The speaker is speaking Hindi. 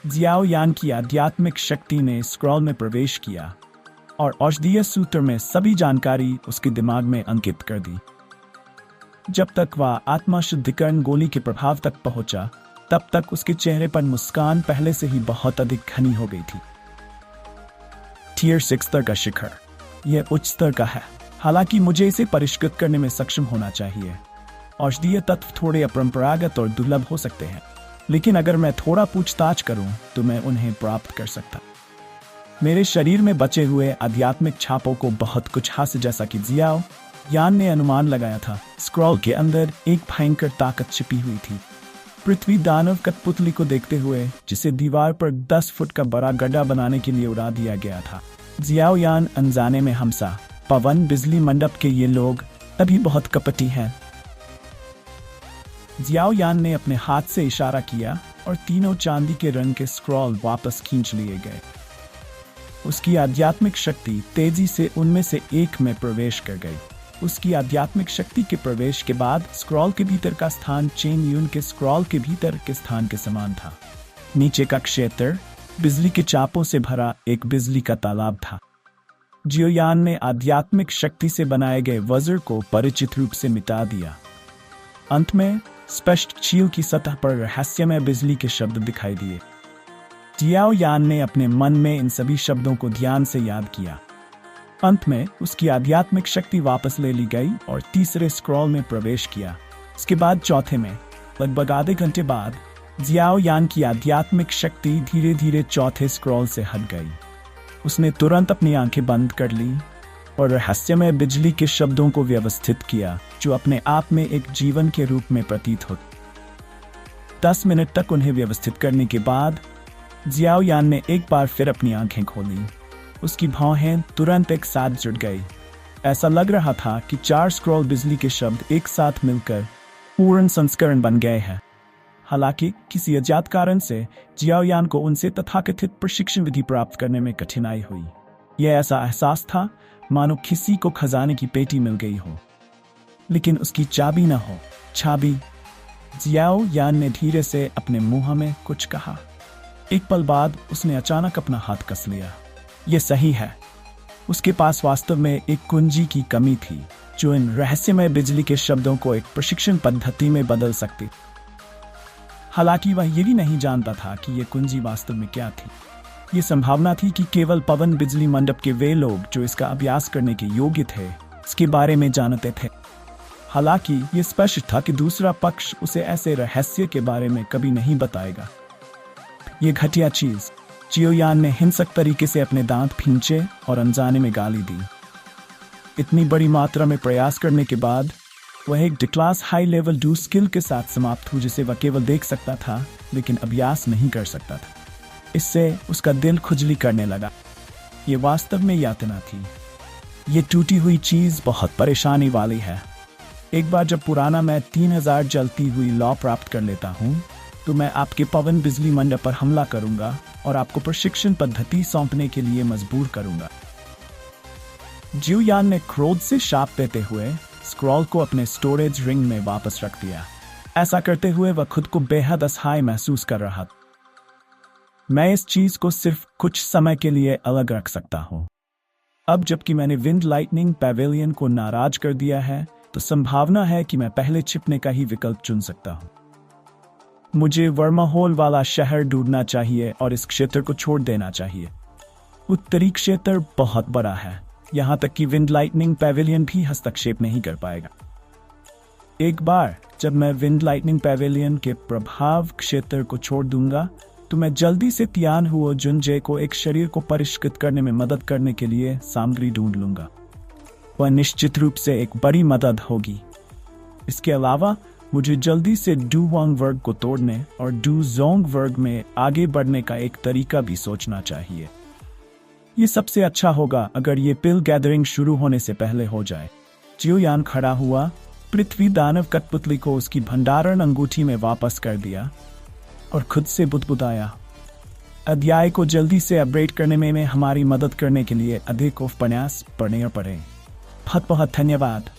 जियाओ यान की आध्यात्मिक शक्ति ने स्क्रॉल में प्रवेश किया और औषधीय सूत्र में सभी जानकारी उसके दिमाग में अंकित कर दी। जब तक वह आत्मा शुद्धिकरण गोली के प्रभाव तक पहुंचा, तब तक उसके चेहरे पर मुस्कान पहले से ही बहुत अधिक घनी हो गई थी। टियर 6 स्तर का शिखर, यह उच्च स्तर का है। हालांकि मुझे इसे परिष्कृत करने में सक्षम होना चाहिए। औषधीय तत्व थोड़े अपरंपरागत और दुर्लभ हो सकते हैं, लेकिन अगर मैं थोड़ा पूछताछ करूं तो मैं उन्हें प्राप्त कर सकता। मेरे शरीर में बचे हुए आध्यात्मिक छापों को बहुत कुछ हासिल, जैसा कि जियाओ यान ने अनुमान लगाया था। स्क्रॉल के अंदर एक भयंकर ताकत छिपी हुई थी। पृथ्वी दानव कठपुतली को देखते हुए, जिसे दीवार पर 10 फुट का बड़ा गड्ढा बनाने के लिए उड़ा दिया गया था। जियाओ यान अनजाने में हमसा पवन बिजली मंडप के ये लोग अभी बहुत कपटी हैं। जियाओ यान ने अपने हाथ से इशारा किया और तीनों चांदी के रंग के स्क्रॉल वापस खींच लिए गए। उसकी आध्यात्मिक शक्ति तेजी से उनमें से एक में प्रवेश कर गई। उसकी आध्यात्मिक शक्ति के प्रवेश के बाद स्क्रॉल के भीतर का स्थान चेन यून के स्क्रॉल के भीतर के स्थान के समान था। नीचे का क्षेत्र बिजली के चापों से भरा एक बिजली का तालाब था। जियोयान ने आध्यात्मिक शक्ति से बनाए गए वज्र को परिचित रूप से मिटा दिया। अंत में स्पष्ट चील की सतह पर रहस्यमय बिजली के शब्द दिखाई दिए। जियाओ यान ने अपने मन में इन सभी शब्दों को ध्यान से याद किया। अंत में उसकी आध्यात्मिक शक्ति वापस ले ली गई और तीसरे स्क्रॉल में प्रवेश किया। इसके बाद चौथे में, लगभग आधे घंटे बाद, जियाओ यान की आध्यात्मिक शक्ति धीरे धीरे चौथे स्क्रॉल से हट गई। उसने तुरंत अपनी आंखें बंद कर ली और रहस्यमय बिजली के शब्दों को व्यवस्थित किया, जो अपने आप में एक जीवन के रूप में प्रतीत होते। 10 मिनट तक उन्हें व्यवस्थित करने के बाद जियाओ यान ने एक बार फिर अपनी आंखें खोली। उसकी भौहें तुरंत एक साथ जुट गई। ऐसा लग रहा था कि 4 स्क्रॉल बिजली के शब्द एक साथ मिलकर पूर्ण संस्करण बन गए हैं। हालांकि किसी अज्ञात कारण से जियाओ यान को उनसे तथाकथित प्रशिक्षण विधि प्राप्त करने में कठिनाई हुई। यह ऐसा एहसास था मानो किसी को खजाने की पेटी मिल गई हो, लेकिन उसकी चाबी न हो। चाबी। जियाओ यान ने धीरे से अपने मुंह में कुछ कहा। एक पल बाद उसने अचानक अपना हाथ कस लिया। यह सही है, उसके पास वास्तव में एक कुंजी की कमी थी, जो इन रहस्यमय बिजली के शब्दों को एक प्रशिक्षण पद्धति में बदल सकती। हालांकि वह ये भी नहीं जानता था कि यह कुंजी वास्तव में क्या थी। ये संभावना थी कि केवल पवन बिजली मंडप के वे लोग जो इसका अभ्यास करने के योग्य थे, इसके बारे में जानते थे। हालांकि ये स्पष्ट था कि दूसरा पक्ष उसे ऐसे रहस्य के बारे में कभी नहीं बताएगा। ये घटिया चीज। जियोयान ने हिंसक तरीके से अपने दांत भींचे और अनजाने में गाली दी। इतनी बड़ी मात्रा में प्रयास करने के बाद वह एक class high level do skill के साथ समाप्त हुई, जिसे वह केवल देख सकता था लेकिन अभ्यास नहीं कर सकता था। इससे उसका दिल खुजली करने लगा। ये वास्तव में यातना थी। ये टूटी हुई चीज बहुत परेशानी वाली है। एक बार जब पुराना मैं 3000 जलती हुई लॉ प्राप्त कर लेता हूँ, तो मैं आपके पवन बिजली मंडप पर हमला करूंगा और आपको प्रशिक्षण पद्धति सौंपने के लिए मजबूर करूंगा। जियोयान ने क्रोध से शाप देते हुए स्क्रॉल को अपने स्टोरेज रिंग में वापस रख दिया। ऐसा करते हुए वह खुद को बेहद असहाय महसूस कर रहा था। मैं इस चीज को सिर्फ कुछ समय के लिए अलग रख सकता हूं। अब जबकि मैंने विंड लाइटनिंग पैवेलियन को नाराज कर दिया है, तो संभावना है कि मैं पहले छिपने का ही विकल्प चुन सकता हूं। मुझे वर्माहोल वाला शहर ढूंढना चाहिए और इस क्षेत्र को छोड़ देना चाहिए। उत्तरी क्षेत्र बहुत बड़ा है, यहां तक कि विंड लाइटनिंग पैवेलियन भी हस्तक्षेप नहीं कर पाएगा। एक बार जब मैं विंड लाइटनिंग पैवेलियन के प्रभाव क्षेत्र को छोड़ दूंगा, तो मैं जल्दी से तियान हुओ जुनजे को एक शरीर को परिष्कृत करने में मदद करने के लिए सामग्री ढूंढ लूंगा। वह निश्चित रूप से एक बड़ी मदद होगी। इसके अलावा मुझे जल्दी से डू वांग वर्ग को तोड़ने और डू जोंग वर्ग में आगे बढ़ने का एक तरीका भी सोचना चाहिए। ये सबसे अच्छा होगा अगर ये पिल गैदरिंग शुरू होने से पहले हो जाए। जियोयान खड़ा हुआ, पृथ्वी दानव कठपुतली को उसकी भंडारण अंगूठी में वापस कर दिया और खुद से बुदबुदाया। अध्याय को जल्दी से अपडेट करने में हमारी मदद करने के लिए अधिक उपन्यास पढ़ने पड़े। बहुत बहुत धन्यवाद।